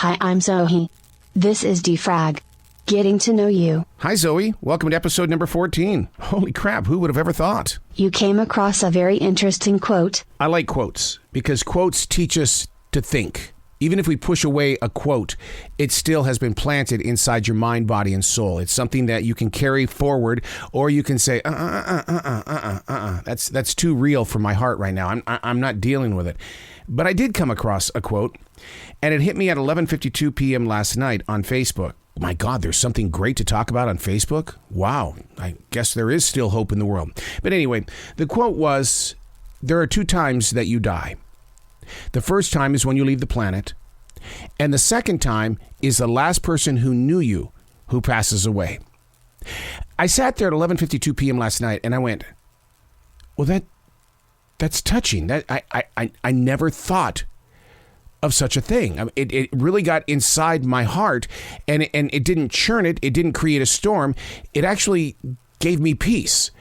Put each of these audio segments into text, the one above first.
Hi, I'm Zoe. This is Frag. Getting to know you. Hi, Zoe. Welcome to episode number 14. Holy crap, who would have ever thought? You came across a very interesting quote. I like quotes because quotes teach us to think. Even if we push away a quote, it still has been planted inside your mind, body, and soul. It's something that you can carry forward, or you can say, That's too real for my heart right now. I'm not dealing with it. But I did come across a quote, and it hit me at 11:52 p.m. last night on Facebook. My God, there's something great to talk about on Facebook? Wow, I guess there is still hope in the world. But anyway, the quote was, there are two times that you die. The first time is when you leave the planet, and the second time is the last person who knew you who passes away. I sat there at 11:52 p.m. last night, and I went, well, that's touching. That I never thought of such a thing. It really got inside my heart, and it didn't churn it. It didn't create a storm. It actually gave me peace.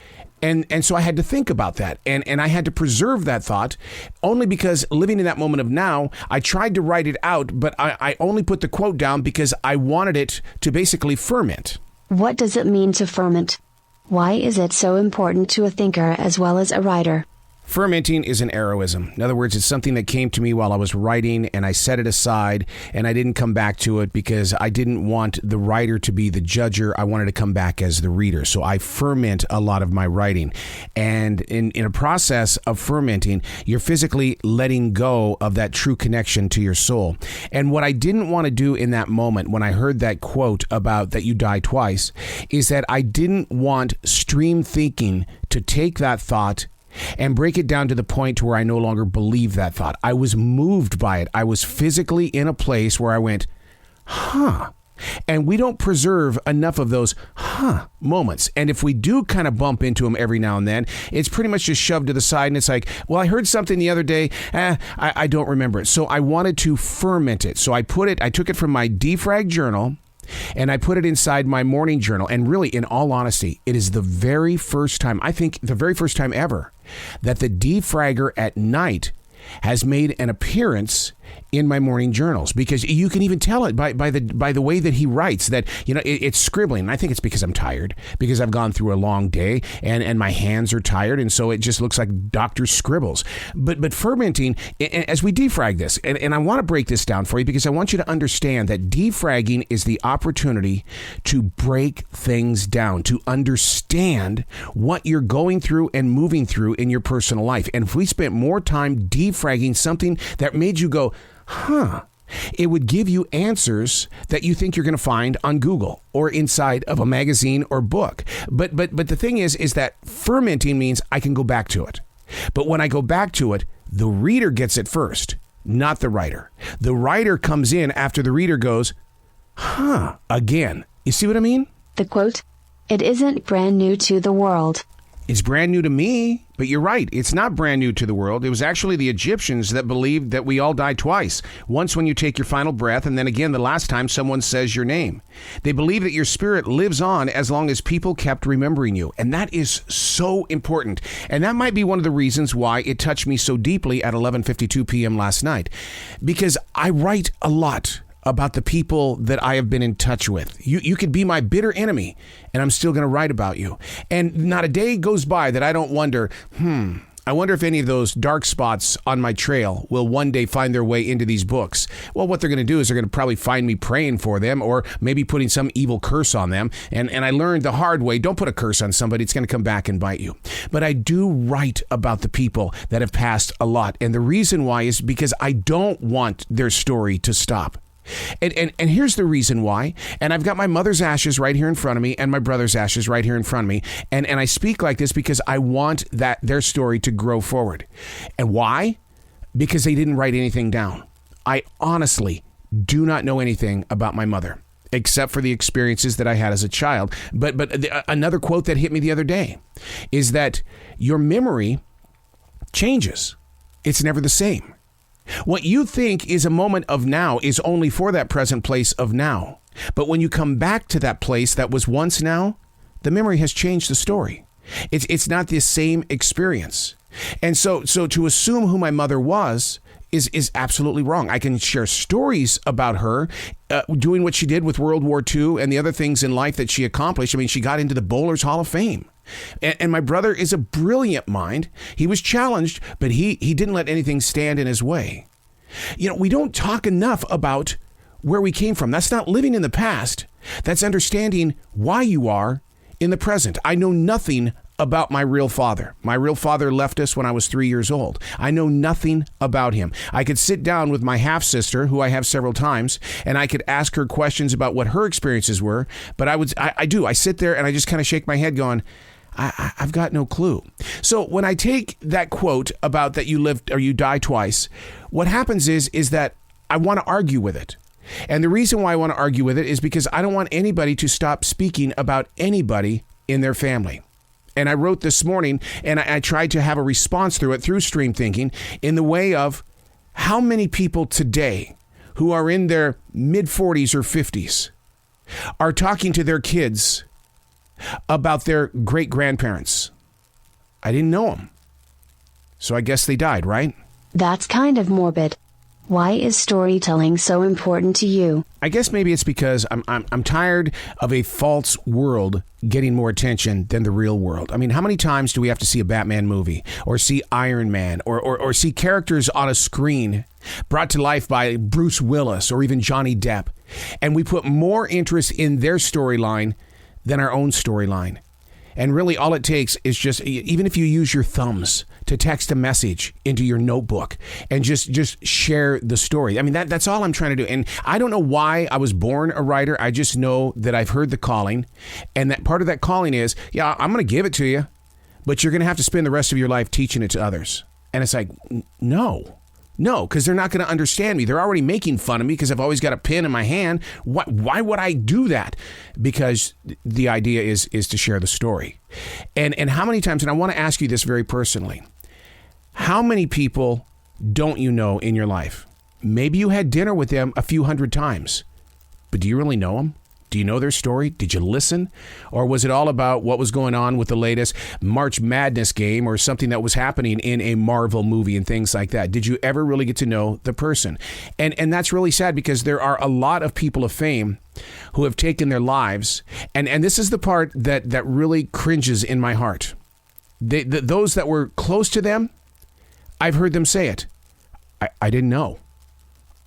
And so I had to think about that, and I had to preserve that thought, only because living in that moment of now, I tried to write it out, but I only put the quote down because I wanted it to basically ferment. What does it mean to ferment? Why is it so important to a thinker as well as a writer? Fermenting is an aroism. In other words, it's something that came to me while I was writing, and I set it aside, and I didn't come back to it because I didn't want the writer to be the judger. I wanted to come back as the reader. So I ferment a lot of my writing. And in a process of fermenting, you're physically letting go of that true connection to your soul. And what I didn't want to do in that moment when I heard that quote about that you die twice is that I didn't want stream thinking to take that thought and break it down to the point to where I no longer believe that thought. I was moved by it. I was physically in a place where I went, huh. And we don't preserve enough of those moments. And if we do kind of bump into them every now and then, it's pretty much just shoved to the side. And it's like, well, I heard something the other day. I don't remember it. So I wanted to ferment it. So I took it from my Frag journal, and I put it inside my morning journal. And really, in all honesty, it is the very first time, I think the very first time ever, that the defragger at night has made an appearance in my morning journals, because you can even tell it by the way that he writes that, it's scribbling. And I think it's because I'm tired, because I've gone through a long day and my hands are tired. And so it just looks like Dr. Scribbles. But fermenting, as we defrag this, and I want to break this down for you because I want you to understand that defragging is the opportunity to break things down, to understand what you're going through and moving through in your personal life. And if we spent more time defragging something that made you go, it would give you answers that you think you're going to find on Google or inside of a magazine or book. But the thing is that fermenting means I can go back to it. But when I go back to it, the reader gets it first, not the writer. The writer comes in after the reader goes, again. You see what I mean? The quote, it isn't brand new to the world. It's brand new to me, but you're right. It's not brand new to the world. It was actually the Egyptians that believed that we all die twice. Once when you take your final breath, and then again the last time someone says your name. They believe that your spirit lives on as long as people kept remembering you. And that is so important. And that might be one of the reasons why it touched me so deeply at 11:52 p.m. last night. Because I write a lot about the people that I have been in touch with. You could be my bitter enemy, and I'm still going to write about you. And not a day goes by that I don't wonder, I wonder if any of those dark spots on my trail will one day find their way into these books. Well, what they're going to do is they're going to probably find me praying for them, or maybe putting some evil curse on them. And I learned the hard way, don't put a curse on somebody. It's going to come back and bite you. But I do write about the people that have passed a lot. And the reason why is because I don't want their story to stop. And here's the reason why. And I've got my mother's ashes right here in front of me and my brother's ashes right here in front of me. And I speak like this because I want their story to grow forward. And why? Because they didn't write anything down. I honestly do not know anything about my mother, except for the experiences that I had as a child. But another quote that hit me the other day is that your memory changes. It's never the same. What you think is a moment of now is only for that present place of now. But when you come back to that place that was once now, the memory has changed the story. It's not the same experience. And so to assume who my mother was is absolutely wrong. I can share stories about her doing what she did with World War II and the other things in life that she accomplished. I mean, she got into the Bowlers Hall of Fame. And my brother is a brilliant mind. He was challenged, but he didn't let anything stand in his way. You know, we don't talk enough about where we came from. That's not living in the past. That's understanding why you are in the present. I know nothing about my real father. My real father left us when I was 3 years old. I know nothing about him. I could sit down with my half-sister, who I have several times, and I could ask her questions about what her experiences were. But I sit there and I just kind of shake my head going, I've got no clue. So when I take that quote about that you live or you die twice, what happens is that I want to argue with it. And the reason why I want to argue with it is because I don't want anybody to stop speaking about anybody in their family. And I wrote this morning, and I tried to have a response through it, through stream thinking, in the way of how many people today who are in their mid-40s or 50s are talking to their kids about their great-grandparents. I didn't know them. So I guess they died, right? That's kind of morbid. Why is storytelling so important to you? I guess maybe it's because I'm tired of a false world getting more attention than the real world. I mean, how many times do we have to see a Batman movie or see Iron Man or see characters on a screen brought to life by Bruce Willis or even Johnny Depp, and we put more interest in their storyline than our own storyline? And really all it takes is just, even if you use your thumbs to text a message into your notebook and just share the story. I mean, that's all I'm trying to do. And I don't know why I was born a writer. I just know that I've heard the calling, and that part of that calling is, yeah, I'm going to give it to you, but you're going to have to spend the rest of your life teaching it to others. And it's like, no, because they're not going to understand me. They're already making fun of me because I've always got a pen in my hand. Why would I do that? Because the idea is to share the story. And how many times, and I want to ask you this very personally, how many people don't you know in your life? Maybe you had dinner with them a few hundred times, but do you really know them? Do you know their story? Did you listen? Or was it all about what was going on with the latest March Madness game or something that was happening in a Marvel movie and things like that? Did you ever really get to know the person? And that's really sad, because there are a lot of people of fame who have taken their lives. And this is the part that really cringes in my heart. Those that were close to them, I've heard them say it. I didn't know.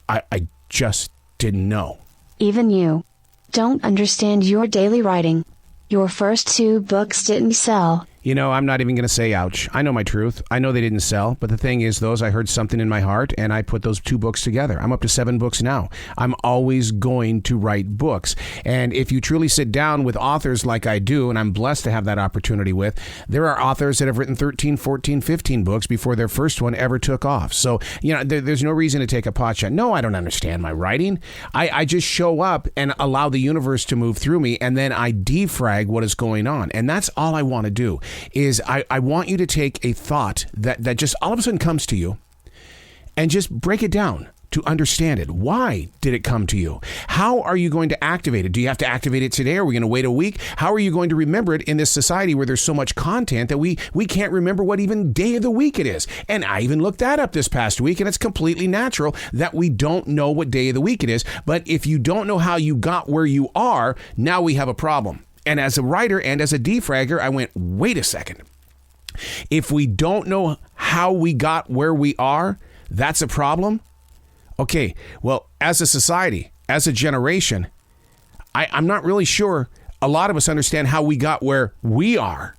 I just didn't know. Even you don't understand your daily writing. Your first 2 books didn't sell. You know, I'm not even going to say ouch. I know my truth. I know they didn't sell. But the thing is, I heard something in my heart, and I put those 2 books together. I'm up to 7 books now. I'm always going to write books. And if you truly sit down with authors like I do, and I'm blessed to have that opportunity with, there are authors that have written 13, 14, 15 books before their first one ever took off. So, you know, there's no reason to take a pot shot. No, I don't understand my writing. I just show up and allow the universe to move through me, and then I defrag what is going on. And that's all I want to do. Is I want you to take a thought that just all of a sudden comes to you and just break it down to understand it. Why did it come to you? How are you going to activate it? Do you have to activate it today? Are we going to wait a week? How are you going to remember it in this society where there's so much content that we can't remember what even day of the week it is? And I even looked that up this past week, and it's completely natural that we don't know what day of the week it is. But if you don't know how you got where you are, now we have a problem. And as a writer and as a defragger, I went, wait a second. If we don't know how we got where we are, that's a problem? Okay, well, as a society, as a generation, I'm not really sure a lot of us understand how we got where we are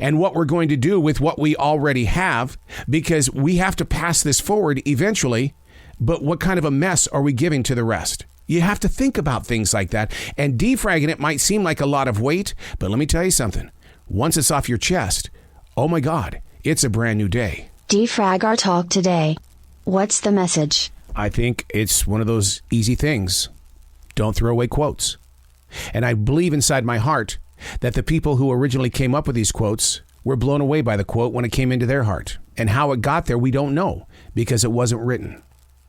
and what we're going to do with what we already have, because we have to pass this forward eventually. But what kind of a mess are we giving to the rest? You have to think about things like that. And defragging it might seem like a lot of weight, but let me tell you something. Once it's off your chest, oh my God, it's a brand new day. Defrag our talk today. What's the message? I think it's one of those easy things. Don't throw away quotes. And I believe inside my heart that the people who originally came up with these quotes were blown away by the quote when it came into their heart. And how it got there, we don't know, because it wasn't written.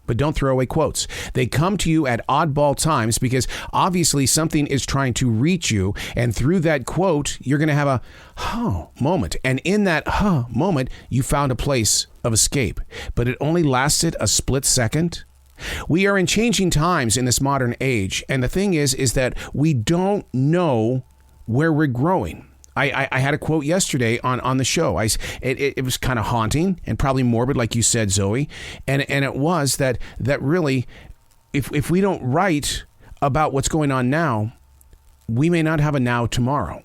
but don't throw away quotes. They come to you at oddball times because obviously something is trying to reach you. And through that quote, you're going to have a moment. And in that moment, you found a place of escape. But it only lasted a split second. We are in changing times in this modern age. And the thing is that we don't know where we're growing. I had a quote yesterday on the show. It was kind of haunting and probably morbid, like you said, Zoe. And it was that really, if we don't write about what's going on now, we may not have a now tomorrow.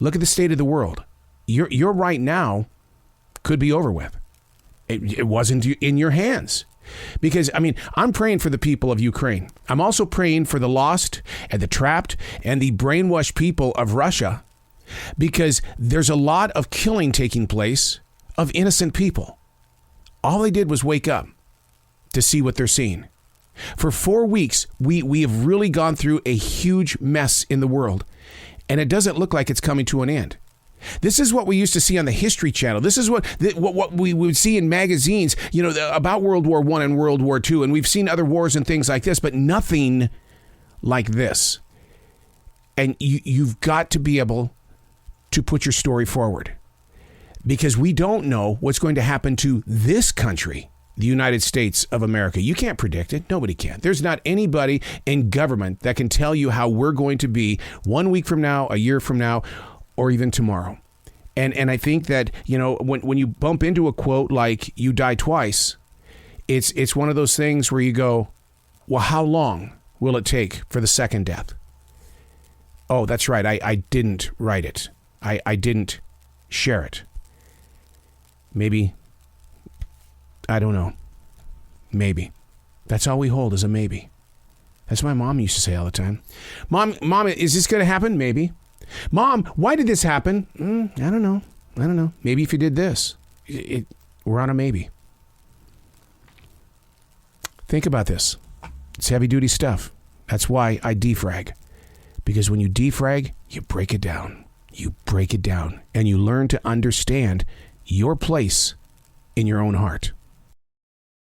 Look at the state of the world. Your right now could be over with. It wasn't in your hands. Because, I'm praying for the people of Ukraine. I'm also praying for the lost and the trapped and the brainwashed people of Russia. Because there's a lot of killing taking place of innocent people. All they did was wake up to see what they're seeing. For 4 weeks, we have really gone through a huge mess in the world. And it doesn't look like it's coming to an end. This is what we used to see on the History Channel. This is what we would see in magazines, about World War I and World War II. And we've seen other wars and things like this, but nothing like this. And you've got to be able to put your story forward, because we don't know what's going to happen to this country, the United States of America. You can't predict it. Nobody can. There's not anybody in government that can tell you how we're going to be 1 week from now, a year from now, or even tomorrow. And I think that, when you bump into a quote like "you die twice," it's one of those things where you go, well, how long will it take for the second death? Oh, that's right. I didn't write it. I didn't share it. Maybe. I don't know. Maybe. That's all we hold is a maybe. That's what my mom used to say all the time. Mom, is this going to happen? Maybe. Mom, why did this happen? I don't know. Maybe if you did this. We're on a maybe. Think about this. It's heavy duty stuff. That's why I defrag. Because when you defrag, you break it down. You break it down and you learn to understand your place in your own heart.